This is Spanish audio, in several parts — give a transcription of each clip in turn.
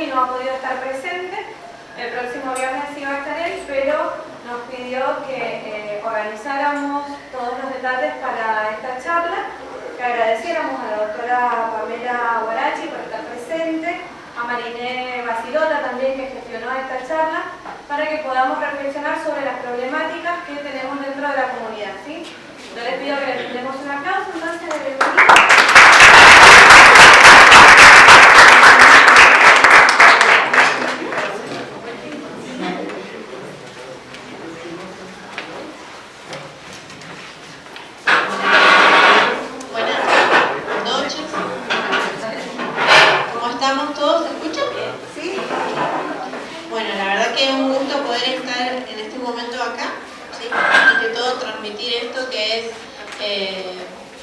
y no ha podido estar presente. El próximo viernes iba a estar él, pero nos pidió que organizáramos todos los detalles para esta charla, que agradeciéramos a la doctora Pamela Guarachi por estar presente, a Mariné Basilota también, que gestionó esta charla, para que podamos reflexionar sobre las problemáticas que tenemos dentro de la comunidad, ¿sí? Yo les pido que les demos un aplauso, entonces, de bienvenida.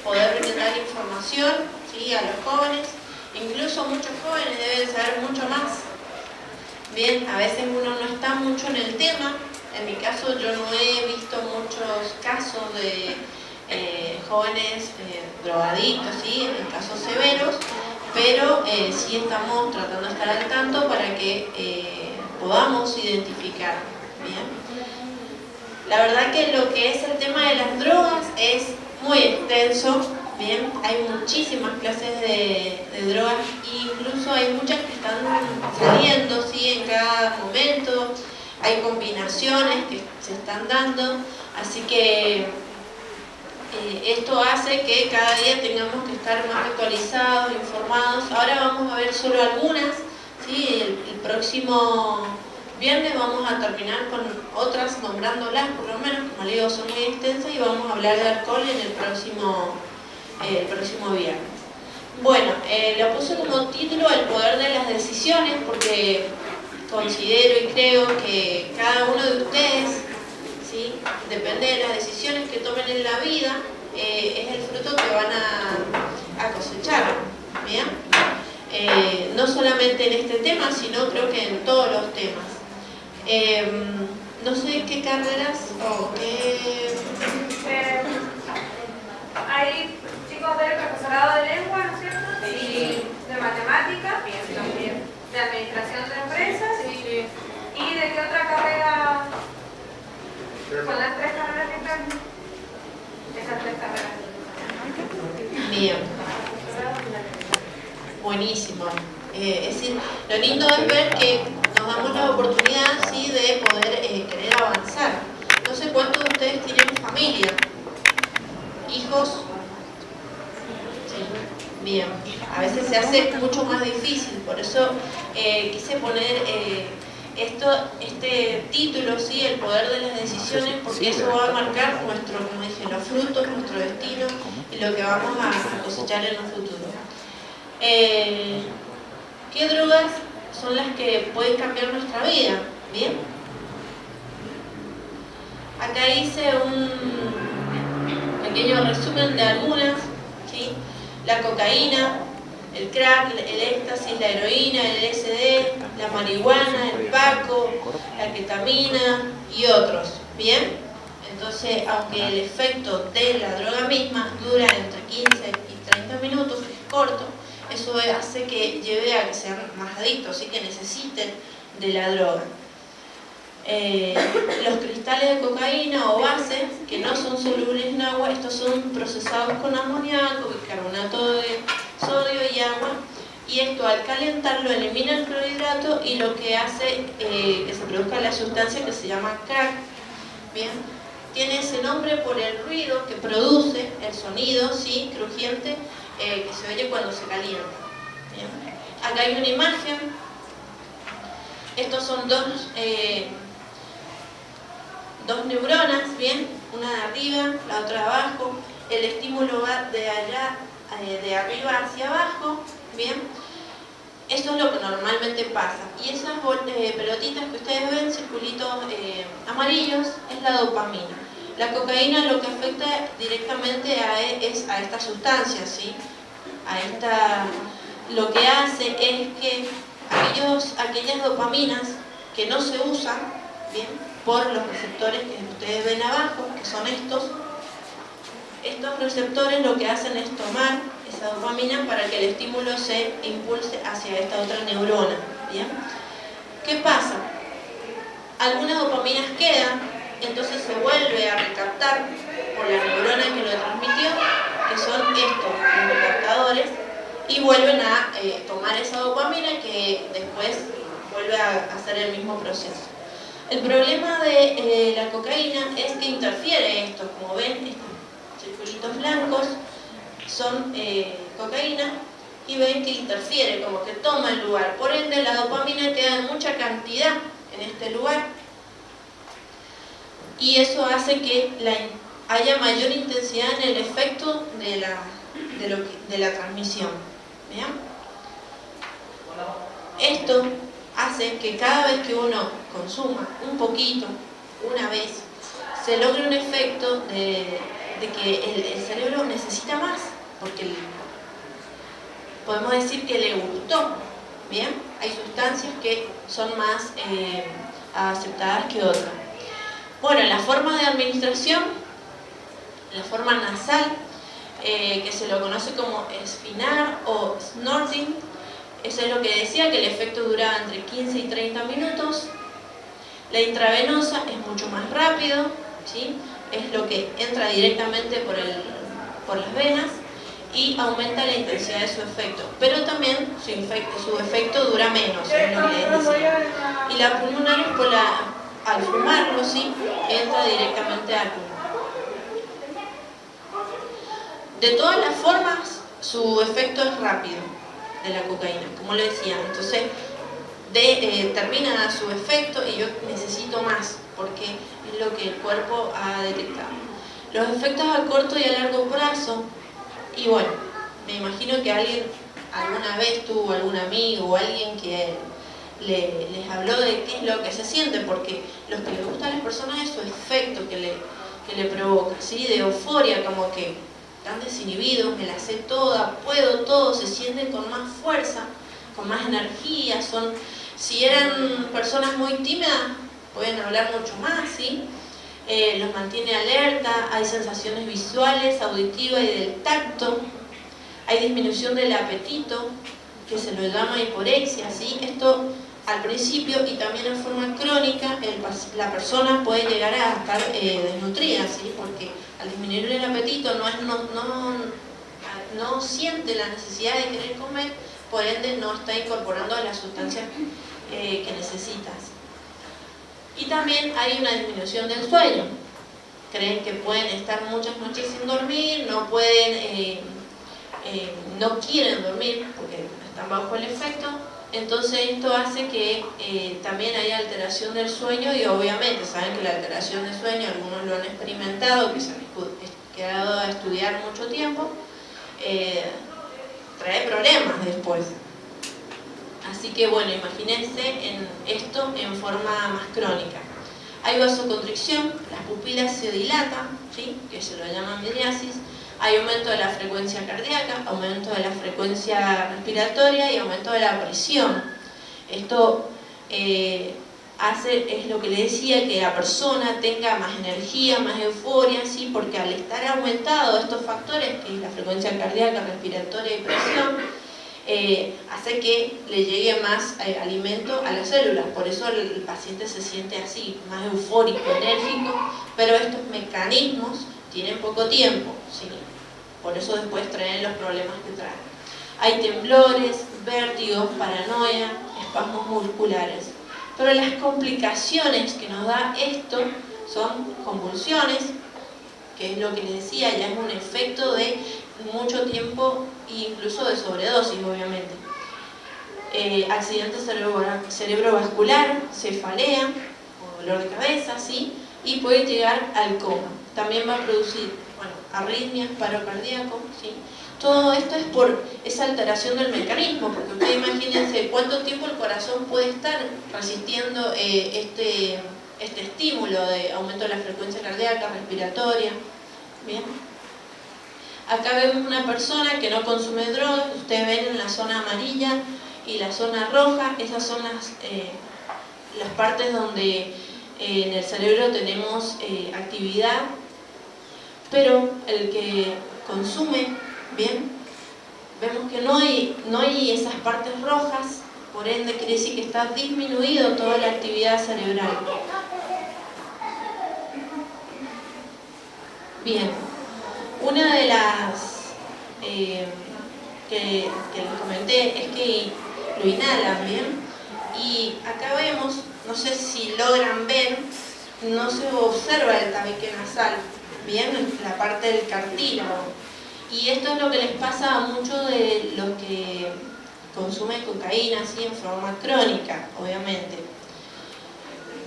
Poder brindar información, ¿sí?, a los jóvenes. Incluso muchos jóvenes deben saber mucho más. Bien, a veces uno no está mucho en el tema. En mi caso yo no he visto muchos casos de jóvenes drogadictos, ¿sí?, en casos severos, pero sí estamos tratando de estar al tanto para que podamos identificar. Bien. La verdad que lo que es el tema de las drogas es muy extenso, bien, hay muchísimas clases de drogas e incluso hay muchas que están saliendo, ¿sí?, en cada momento, hay combinaciones que se están dando, así que esto hace que cada día tengamos que estar más actualizados, informados. Ahora vamos a ver solo algunas, ¿sí? El próximo viernes vamos a terminar con otras nombrándolas, por lo menos, como le digo, son muy extensas, y vamos a hablar de alcohol en el próximo viernes. Bueno, lo puse como título El poder de las decisiones, porque considero y creo que cada uno de ustedes, ¿sí?, depende de las decisiones que tomen en la vida, es el fruto que van a cosechar, ¿bien? No solamente en este tema, sino creo que en todos los temas. No sé qué carreras o qué... Hay chicos del profesorado de lengua, ¿no es cierto? Sí. Y de matemáticas, de administración de empresas, sí. ¿Y de qué otra carrera? ¿Son las tres carreras que están? Esas tres carreras. Bien. Buenísimo. Es decir, lo lindo es ver que nos damos la oportunidad, ¿sí?, de poder querer avanzar. No sé cuántos de ustedes tienen familia, hijos. Sí. Bien. A veces se hace mucho más difícil, por eso quise poner este título, ¿sí?, El poder de las decisiones, porque eso va a marcar nuestro, como dije, los frutos, nuestro destino y lo que vamos a cosechar en un futuro. ¿Qué drogas son las que pueden cambiar nuestra vida? Bien. Acá hice un pequeño resumen de algunas, ¿sí? La cocaína, el crack, el éxtasis, la heroína, el LSD, la marihuana, el paco, la ketamina y otros. Bien. Entonces, aunque el efecto de la droga misma dura entre 15 y 30 minutos, es corto, eso hace que lleve a que sean más adictos y que necesiten de la droga. Los cristales de cocaína o bases, que no son solubles en agua, estos son procesados con amoníaco, bicarbonato de sodio y agua, y esto al calentarlo elimina el clorhidrato y lo que hace que se produzca la sustancia que se llama crack. Bien. Tiene ese nombre por el ruido que produce, el sonido, ¿sí?, crujiente, que se oye cuando se calienta. Bien. Acá hay una imagen. Estos son dos neuronas, ¿bien? Una de arriba, la otra de abajo. El estímulo va de allá, de arriba hacia abajo, ¿bien? Eso es lo que normalmente pasa. Y esas pelotitas que ustedes ven, circulitos amarillos, es la dopamina. La cocaína lo que afecta directamente es a esta sustancia, ¿sí? Lo que hace es que aquellas dopaminas que no se usan, ¿bien?, por los receptores que ustedes ven abajo, que son estos receptores lo que hacen es tomar esa dopamina para que el estímulo se impulse hacia esta otra neurona, ¿bien? ¿Bien? ¿Qué pasa? Algunas dopaminas quedan, entonces se vuelve a recaptar por la neurona que lo transmitió, que son estos, los recaptadores, y vuelven a tomar esa dopamina que después vuelve a hacer el mismo proceso. El problema de la cocaína es que interfiere esto, como ven, estos circulitos blancos son cocaína, y ven que interfiere, como que toma el lugar. Por ende, la dopamina queda en mucha cantidad en este lugar, y eso hace que haya mayor intensidad en el efecto de la transmisión. ¿Bien? Esto hace que cada vez que uno consuma un poquito, una vez, se logre un efecto de que el cerebro necesita más, porque podemos decir que le gustó. ¿Bien? Hay sustancias que son más aceptadas que otras. Bueno, la forma de administración, la forma nasal, que se lo conoce como esfinar o snorting, eso es lo que decía, que el efecto duraba entre 15 y 30 minutos. La intravenosa es mucho más rápido, ¿sí? Es lo que entra directamente por las venas y aumenta la intensidad de su efecto, pero también su efecto dura menos, es lo que les decía. Y la pulmonar es al fumarlo, ¿sí? Entra directamente al pulmón. De todas las formas, su efecto es rápido, de la cocaína, como le decía. Entonces, termina su efecto y yo necesito más, porque es lo que el cuerpo ha detectado. Los efectos a corto y a largo plazo, y bueno, me imagino que alguien alguna vez tuvo algún amigo o alguien que les habló de qué es lo que se siente, porque lo que le gusta a las personas es su efecto que le provoca, ¿sí? De euforia, como que están desinhibidos, me la sé toda, puedo todo, se sienten con más fuerza, con más energía. Si eran personas muy tímidas, pueden hablar mucho más, ¿sí? Los mantiene alerta, hay sensaciones visuales, auditivas y del tacto, hay disminución del apetito, que se lo llama hiporexia, ¿sí? Esto al principio y también en forma crónica, la persona puede llegar a estar desnutrida, ¿sí? Porque al disminuir el apetito no siente la necesidad de querer comer, por ende no está incorporando las sustancias que necesitas. Y también hay una disminución del sueño. Creen que pueden estar muchas noches sin dormir, no quieren dormir porque están bajo el efecto. Entonces esto hace que también haya alteración del sueño, y obviamente saben que la alteración del sueño, algunos lo han experimentado, que se han quedado a estudiar mucho tiempo, trae problemas después. Así que bueno, imagínense esto en forma más crónica. Hay vasoconstricción, las pupilas se dilatan, ¿sí? Que se lo llaman miriasis. Hay aumento de la frecuencia cardíaca, aumento de la frecuencia respiratoria y aumento de la presión. Esto es lo que le decía, que la persona tenga más energía, más euforia, ¿sí? Porque al estar aumentados estos factores, que es la frecuencia cardíaca, respiratoria y presión, hace que le llegue más alimento a las células. Por eso el paciente se siente así, más eufórico, enérgico, pero estos mecanismos tienen poco tiempo, ¿sí? Por eso después traen los problemas que traen. Hay temblores, vértigos, paranoia, espasmos musculares. Pero las complicaciones que nos da esto son convulsiones, que es lo que les decía, ya es un efecto de mucho tiempo e incluso de sobredosis, obviamente. Accidente cerebrovascular, cefalea o dolor de cabeza, ¿sí? Y puede llegar al coma. También va a producir, arritmias, paro cardíaco, ¿sí? Todo esto es por esa alteración del mecanismo, porque ustedes imagínense cuánto tiempo el corazón puede estar resistiendo este estímulo de aumento de la frecuencia cardíaca, respiratoria. Bien. Acá vemos una persona que no consume drogas. Ustedes ven en la zona amarilla y la zona roja, esas son las partes donde en el cerebro tenemos actividad, pero el que consume, bien, vemos que no hay esas partes rojas, Por ende, quiere decir que está disminuido toda la actividad cerebral. Bien, una de las que les comenté es que lo inhalan, ¿bien? Y acá vemos, no sé si logran ver, no se observa el tabique nasal, ¿bien? La parte del cartílago. Y esto es lo que les pasa a muchos de los que consumen cocaína así en forma crónica, obviamente.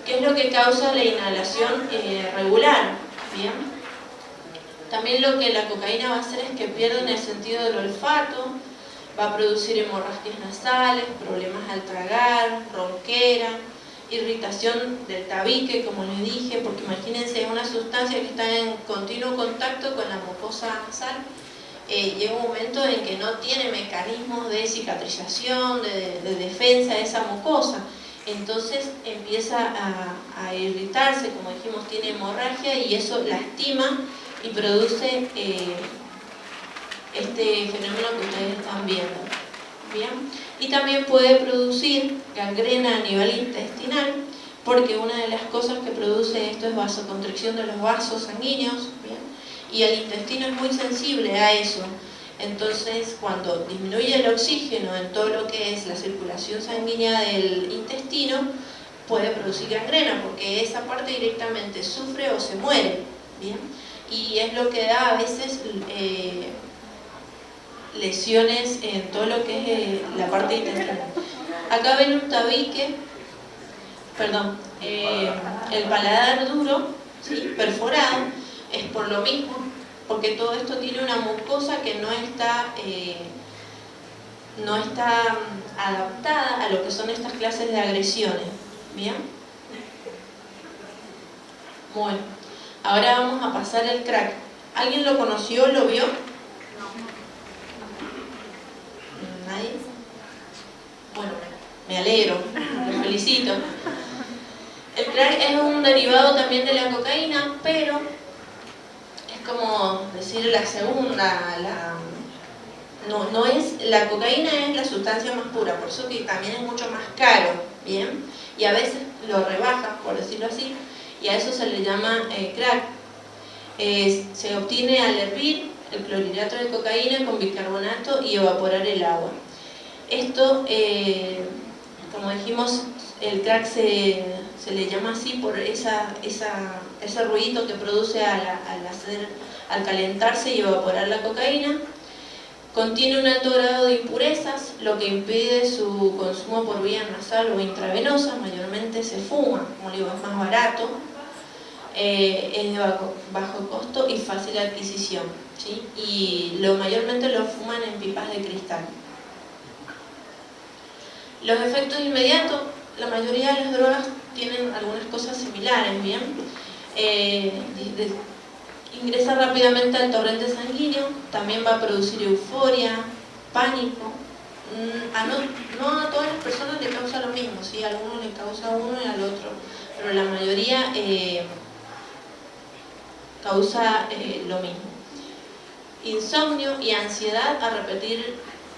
¿Qué es lo que causa la inhalación regular? ¿Bien? También lo que la cocaína va a hacer es que pierden el sentido del olfato, va a producir hemorragias nasales, problemas al tragar, ronquera, irritación del tabique, como les dije, porque imagínense, es una sustancia que está en continuo contacto con la mucosa nasal. Llega un momento en que no tiene mecanismos de cicatrización, de defensa de esa mucosa. Entonces empieza a irritarse, como dijimos, tiene hemorragia y eso lastima y produce este fenómeno que ustedes están viendo. ¿Bien? Y también puede producir gangrena a nivel intestinal, porque una de las cosas que produce esto es vasoconstricción de los vasos sanguíneos, ¿bien? Y el intestino es muy sensible a eso. Entonces, cuando disminuye el oxígeno en todo lo que es la circulación sanguínea del intestino, puede producir gangrena, porque esa parte directamente sufre o se muere, ¿bien? Y es lo que da a veces lesiones en todo lo que es la parte intestinal. Acá ven un tabique, perdón, el paladar duro, ¿sí? Perforado, es por lo mismo, porque todo esto tiene una mucosa que no está adaptada a lo que son estas clases de agresiones. ¿Bien? Bueno, ahora vamos a pasar el crack. ¿Alguien lo conoció, lo vio? ¿Nadie? Bueno, me alegro, los felicito. El crack es un derivado también de la cocaína, pero es como decir la segunda, no es, la cocaína es la sustancia más pura, por eso que también es mucho más caro, ¿bien? Y a veces lo rebajan, por decirlo así, y a eso se le llama crack. Se obtiene al hervir el clorhidrato de cocaína con bicarbonato y evaporar el agua. Esto, como dijimos, el crack se le llama así por ese ruido que produce al calentarse y evaporar la cocaína. Contiene un alto grado de impurezas, lo que impide su consumo por vía nasal o intravenosa. Mayormente se fuma, como digo, es más barato, es de bajo costo y fácil adquisición, ¿sí? Y mayormente lo fuman en pipas de cristal. Los efectos inmediatos, la mayoría de las drogas tienen algunas cosas similares, ¿bien? Ingresa rápidamente al torrente sanguíneo, también va a producir euforia, pánico. No a todas las personas le causa lo mismo, ¿sí? A algunos le causa uno y al otro, pero la mayoría causa lo mismo. Insomnio y ansiedad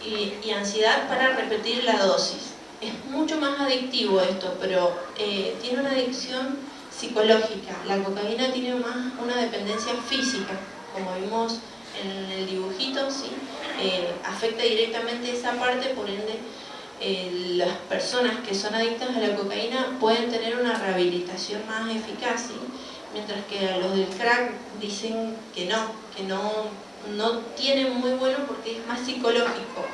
y ansiedad para repetir la dosis. Es mucho más adictivo esto, pero tiene una adicción psicológica. La cocaína tiene más una dependencia física, como vimos en el dibujito, ¿sí? Afecta directamente esa parte, por ende las personas que son adictas a la cocaína pueden tener una rehabilitación más eficaz, ¿sí? Mientras que a los del crack dicen que no tienen muy bueno porque es más psicológico,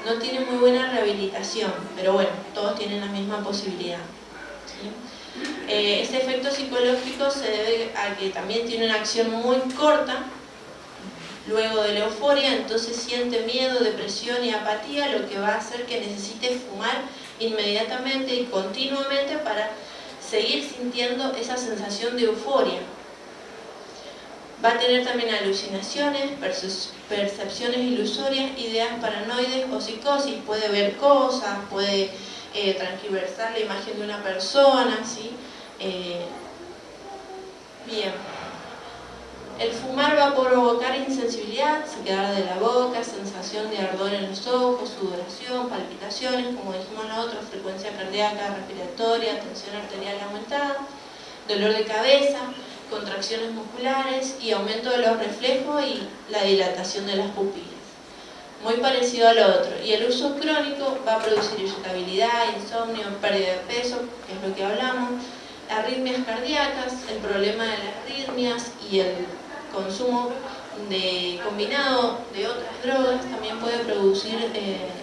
no tiene muy buena rehabilitación, pero bueno, todos tienen la misma posibilidad, ¿sí? Ese efecto psicológico se debe a que también tiene una acción muy corta luego de la euforia, entonces siente miedo, depresión y apatía, lo que va a hacer que necesite fumar inmediatamente y continuamente para seguir sintiendo esa sensación de euforia. Va a tener también alucinaciones, percepciones ilusorias, ideas paranoides o psicosis, puede ver cosas, puede transgiversar la imagen de una persona, ¿sí? Bien. El fumar va a provocar insensibilidad, sequedad de la boca, sensación de ardor en los ojos, sudoración, palpitaciones, como dijimos en la otra, frecuencia cardíaca, respiratoria, tensión arterial aumentada, dolor de cabeza, contracciones musculares y aumento de los reflejos y la dilatación de las pupilas. Muy parecido al otro. Y el uso crónico va a producir irritabilidad, insomnio, pérdida de peso, que es lo que hablamos, arritmias cardíacas, el problema de las arritmias y el consumo combinado de otras drogas también puede producir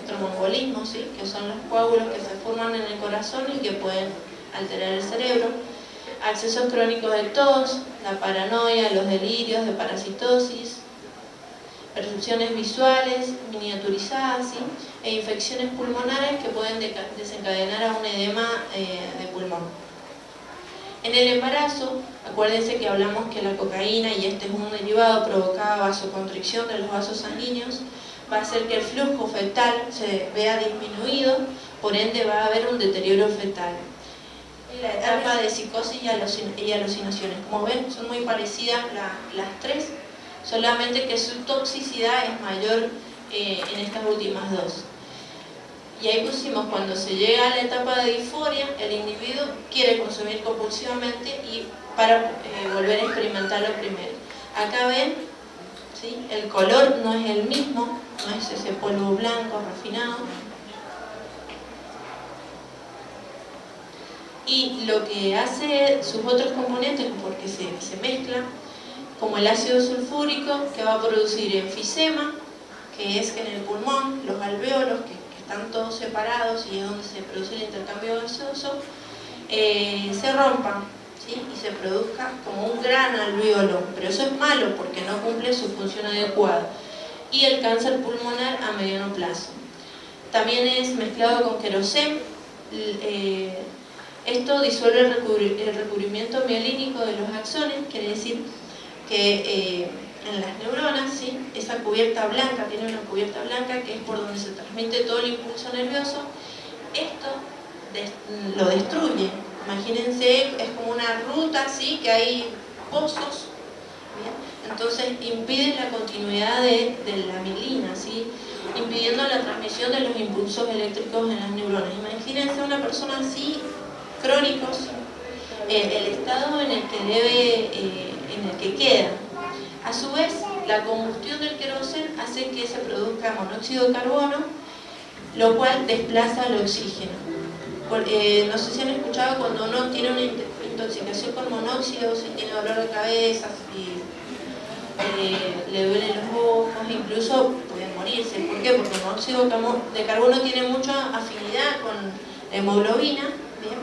tromboembolismo, ¿sí? Que son los coágulos que se forman en el corazón y que pueden alterar el cerebro, accesos crónicos de tos, la paranoia, los delirios de parasitosis, percepciones visuales miniaturizadas, ¿sí? E infecciones pulmonares que pueden desencadenar a un edema de pulmón. En el embarazo, acuérdense que hablamos que la cocaína, y este es un derivado, provocaba vasoconstricción de los vasos sanguíneos, va a hacer que el flujo fetal se vea disminuido, por ende va a haber un deterioro fetal. La etapa de psicosis y alucinaciones, como ven, son muy parecidas las tres, solamente que su toxicidad es mayor en estas últimas dos. Y ahí pusimos, cuando se llega a la etapa de disforia, el individuo quiere consumir compulsivamente y para volver a experimentar lo primero. Acá ven, ¿sí? El color no es el mismo, no es ese polvo blanco refinado. Y lo que hace sus otros componentes, porque se mezclan, como el ácido sulfúrico, que va a producir enfisema, que es que en el pulmón, los alvéolos, que están todos separados y es donde se produce el intercambio gaseoso, se rompan, ¿sí? Y se produzca como un gran alvéolo, pero eso es malo porque no cumple su función adecuada. Y el cáncer pulmonar a mediano plazo. También es mezclado con queroseno. Esto disuelve el recubrimiento mielínico de los axones, quiere decir que en las neuronas, ¿sí? Esa cubierta blanca, tiene una cubierta blanca que es por donde se transmite todo el impulso nervioso. Esto lo destruye. Imagínense, es como una ruta, ¿sí? Que hay pozos, ¿bien? Entonces impide la continuidad de la mielina, ¿sí? Impidiendo la transmisión de los impulsos eléctricos en las neuronas. Imagínense una persona así, crónicos, el estado en el que queda. A su vez, la combustión del queroseno hace que se produzca monóxido de carbono, lo cual desplaza el oxígeno. No sé si han escuchado cuando uno tiene una intoxicación con monóxido, si tiene dolor de cabeza, si le duelen los ojos, incluso pueden morirse. ¿Por qué? Porque el monóxido de carbono tiene mucha afinidad con la hemoglobina, ¿bien?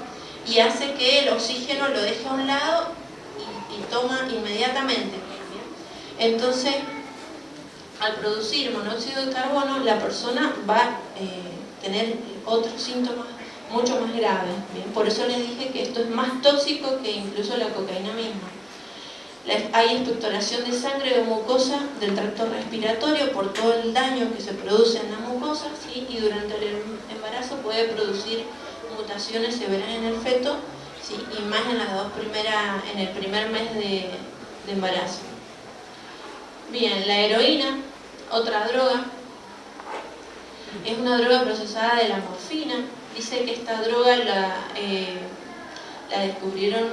Y hace que el oxígeno lo deje a un lado y toma inmediatamente. Entonces, al producir monóxido de carbono, la persona va a tener otros síntomas mucho más graves, ¿bien? Por eso les dije que esto es más tóxico que incluso la cocaína misma. Hay expectoración de sangre de mucosa del tracto respiratorio por todo el daño que se produce en la mucosa, ¿sí? Y durante el embarazo puede producir mutaciones severas en el feto, ¿sí? Y más en el primer mes de embarazo. Bien, la heroína, otra droga, es una droga procesada de la morfina. Dice que esta droga la descubrieron,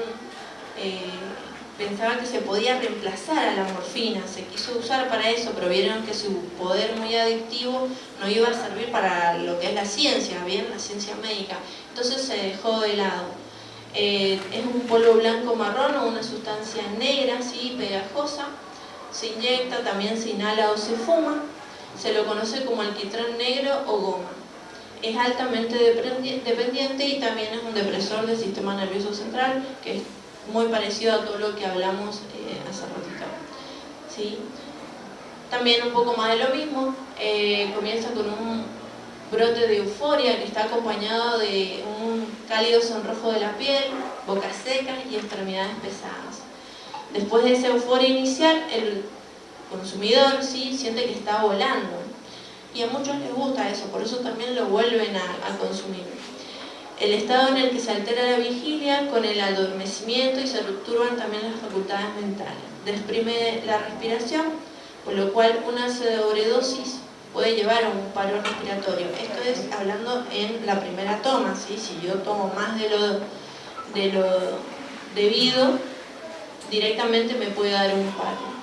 pensaban que se podía reemplazar a la morfina, se quiso usar para eso, pero vieron que su poder muy adictivo no iba a servir para lo que es la ciencia, bien, la ciencia médica. Entonces se dejó de lado. Es un polvo blanco marrón o una sustancia negra, ¿sí? Pegajosa. Se inyecta, también se inhala o se fuma. Se lo conoce como alquitrán negro o goma. Es altamente dependiente y también es un depresor del sistema nervioso central, que es muy parecido a todo lo que hablamos hace ratito, ¿sí? También un poco más de lo mismo. Comienza con un brote de euforia que está acompañado de un cálido sonrojo de la piel, boca seca y extremidades pesadas. Después de esa euforia inicial, el consumidor, ¿sí? Siente que está volando. Y a muchos les gusta eso, por eso también lo vuelven a consumir. El estado en el que se altera la vigilia con el adormecimiento y se turban también las facultades mentales. Desprime la respiración, por lo cual una sobredosis puede llevar a un paro respiratorio. Esto es hablando en la primera toma, ¿sí? Si yo tomo más de lo debido, directamente me puede dar un paro.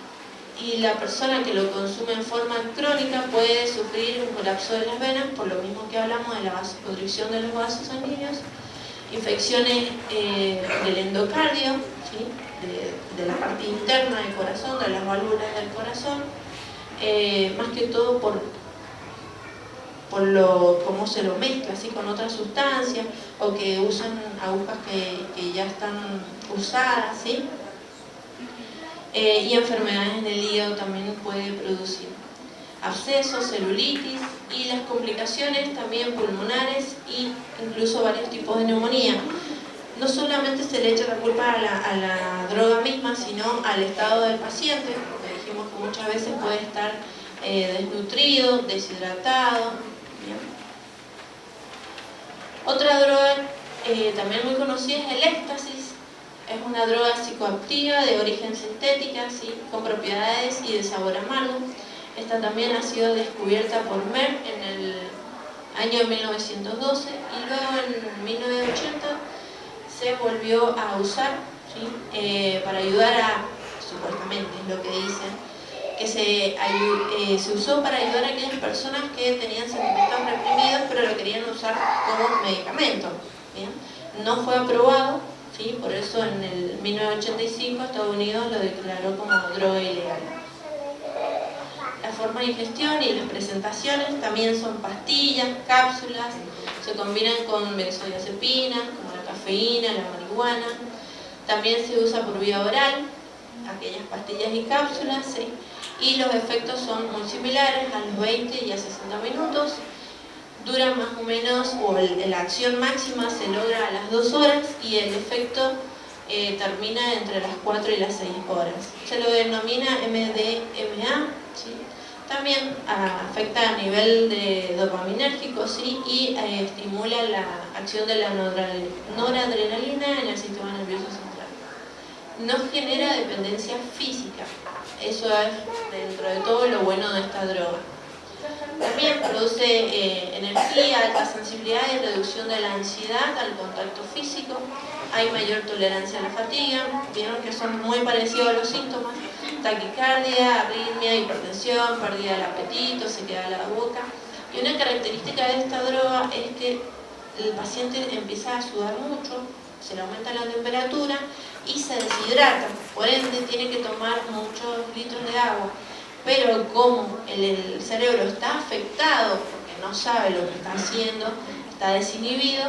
Y la persona que lo consume en forma crónica puede sufrir un colapso de las venas, por lo mismo que hablamos de la vasoconstricción de los vasos sanguíneos, infecciones del endocardio, ¿sí? de la parte interna del corazón, de las válvulas del corazón, más que todo por cómo se lo mezcla, ¿sí? Con otras sustancias, o que usan agujas que ya están usadas, ¿sí? Y enfermedades en el hígado también puede producir abscesos, celulitis y las complicaciones también pulmonares e incluso varios tipos de neumonía. No solamente se le echa la culpa a la droga misma, sino al estado del paciente, porque dijimos que muchas veces puede estar desnutrido, deshidratado. ¿Bien? Otra droga también muy conocida es el éxtasis. Es una droga psicoactiva de origen sintética, ¿sí? Con propiedades y de sabor amargo. Esta también ha sido descubierta por Merck en el año 1912 y luego en 1980 se volvió a usar, ¿sí? Para ayudar a, supuestamente es lo que dicen, que se usó para ayudar a aquellas personas que tenían sentimientos reprimidos pero lo querían usar como medicamento. ¿Bien? No fue aprobado. ¿Sí? Por eso en el 1985 Estados Unidos lo declaró como droga ilegal. La forma de ingestión y las presentaciones también son pastillas, cápsulas, se combinan con benzodiazepinas, como la cafeína, la marihuana. También se usa por vía oral, aquellas pastillas y cápsulas, ¿sí? Y los efectos son muy similares a los 20 y a 60 minutos. Dura más o menos, o la acción máxima se logra a las 2 horas y el efecto termina entre las 4 y las 6 horas. Se lo denomina MDMA, ¿sí? También afecta a nivel de dopaminérgico, ¿sí? Y estimula la acción de la noradrenalina en el sistema nervioso central. No genera dependencia física, eso es dentro de todo lo bueno de esta droga. También produce energía, alta sensibilidad y reducción de la ansiedad al contacto físico. Hay mayor tolerancia a la fatiga. Vieron que son muy parecidos a los síntomas. Taquicardia, arritmia, hipertensión, pérdida del apetito, sequedad de la boca. Y una característica de esta droga es que el paciente empieza a sudar mucho, se le aumenta la temperatura y se deshidrata. Por ende, tiene que tomar muchos litros de agua. Pero como el cerebro está afectado, porque no sabe lo que está haciendo, está desinhibido,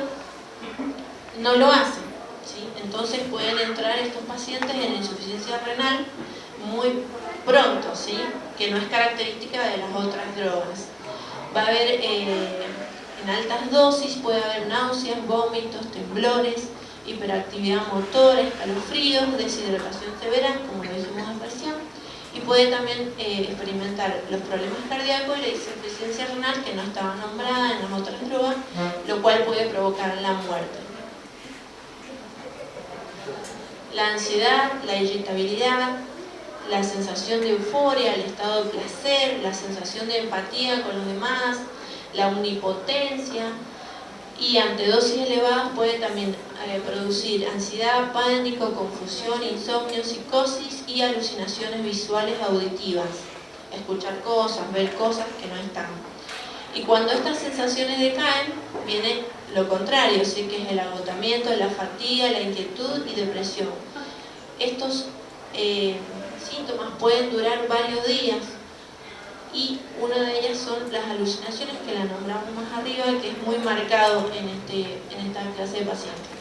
no lo hace, ¿sí? Entonces pueden entrar estos pacientes en insuficiencia renal muy pronto, ¿sí? Que no es característica de las otras drogas. Va a haber, en altas dosis, puede haber náuseas, vómitos, temblores, hiperactividad motora, escalofríos, deshidratación severa, como lo dijimos recién. Y puede también experimentar los problemas cardíacos y la insuficiencia renal que no estaba nombrada en las otras drogas, lo cual puede provocar la muerte. La ansiedad, la irritabilidad, la sensación de euforia, el estado de placer, la sensación de empatía con los demás, la omnipotencia, y ante dosis elevadas puede también producir ansiedad, pánico, confusión, insomnio, psicosis y alucinaciones visuales auditivas, escuchar cosas, ver cosas que no están. Y cuando estas sensaciones decaen, viene lo contrario, ¿sí? Que es el agotamiento, la fatiga, la inquietud y depresión. Estos síntomas pueden durar varios días. Y una de ellas son las alucinaciones, que la nombramos más arriba, que es muy marcado en esta clase de pacientes.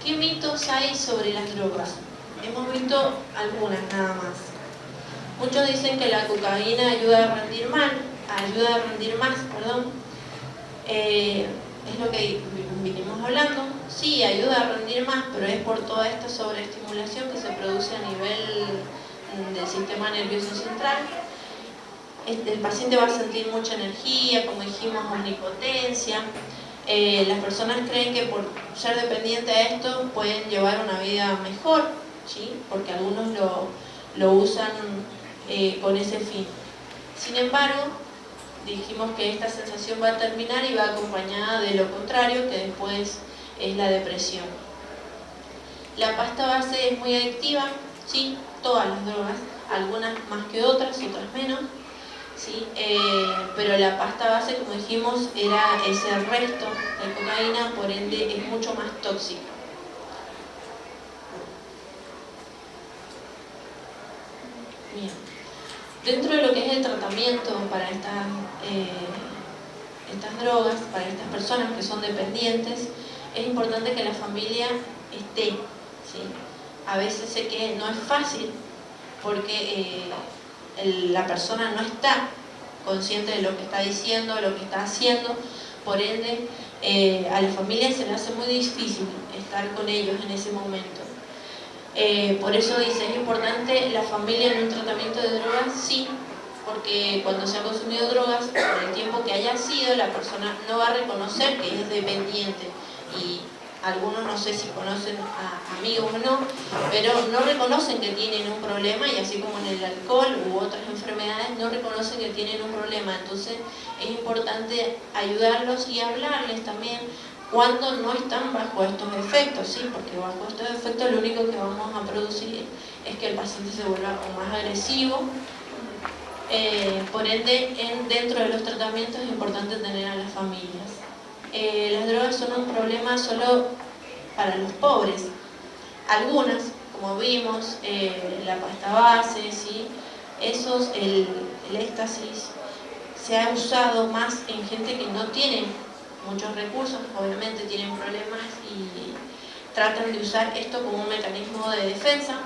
¿Qué mitos hay sobre las drogas? Hemos visto algunas nada más. Muchos dicen que la cocaína ayuda a rendir más, es lo que vinimos hablando. Sí, ayuda a rendir más, pero es por toda esta sobreestimulación que se produce a nivel del sistema nervioso central. el paciente va a sentir mucha energía, como dijimos, omnipotencia. Las personas creen que por ser dependiente a esto pueden llevar una vida mejor, ¿sí? Porque algunos lo usan con ese fin. Sin embargo, dijimos que esta sensación va a terminar y va acompañada de lo contrario, que después es la depresión. La pasta base es muy adictiva, ¿sí? Todas las drogas, algunas más que otras, otras menos, ¿sí? Pero la pasta base, como dijimos, era ese resto de cocaína, por ende es mucho más tóxica. Bien. Dentro de lo que es el tratamiento para estas drogas, para estas personas que son dependientes, es importante que la familia esté, ¿sí? A veces sé que no es fácil porque la persona no está consciente de lo que está diciendo, de lo que está haciendo, por ende a la familia se le hace muy difícil estar con ellos en ese momento. Por eso dice, es importante la familia en un tratamiento de drogas, sí, porque cuando se ha consumido drogas, por el tiempo que haya sido, la persona no va a reconocer que es dependiente. Y algunos no sé si conocen a amigos o no, pero no reconocen que tienen un problema, y así como en el alcohol u otras enfermedades, no reconocen que tienen un problema. Entonces es importante ayudarlos y hablarles también cuando no están bajo estos efectos, ¿sí? Porque bajo estos efectos lo único que vamos a producir es que el paciente se vuelva más agresivo. Por ende, dentro de los tratamientos es importante tener a las familias. Las drogas son un problema solo para los pobres. Algunas, como vimos, la pasta base, ¿sí? El éxtasis se ha usado más en gente que no tiene muchos recursos, obviamente tienen problemas y tratan de usar esto como un mecanismo de defensa,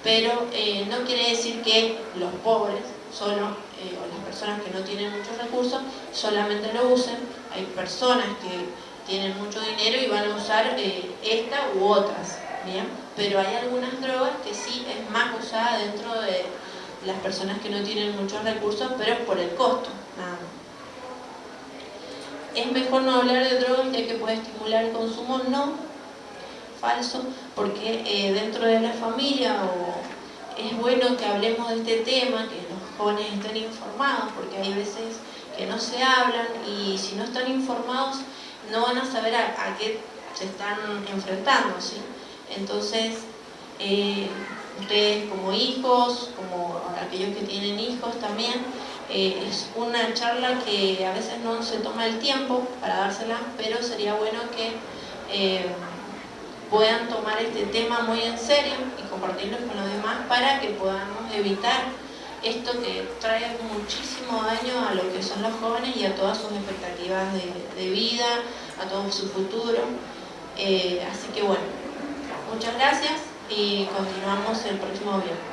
pero no quiere decir que los pobres solo, o las personas que no tienen muchos recursos, solamente lo usen. Hay personas que tienen mucho dinero y van a usar esta u otras, ¿bien? Pero hay algunas drogas que sí es más usada dentro de las personas que no tienen muchos recursos, pero por el costo, nada más. ¿Es mejor no hablar de drogas ya que puede estimular el consumo? No, falso, porque dentro de la familia es bueno que hablemos de este tema, que los jóvenes estén informados, porque hay veces que no se hablan y si no están informados no van a saber a qué se están enfrentando, ¿sí? Entonces, ustedes como hijos, como aquellos que tienen hijos también, es una charla que a veces no se toma el tiempo para dársela, pero sería bueno que puedan tomar este tema muy en serio y compartirlo con los demás para que podamos evitar esto que trae muchísimo daño a lo que son los jóvenes y a todas sus expectativas de vida, a todo su futuro. Así que bueno, muchas gracias y continuamos el próximo viernes.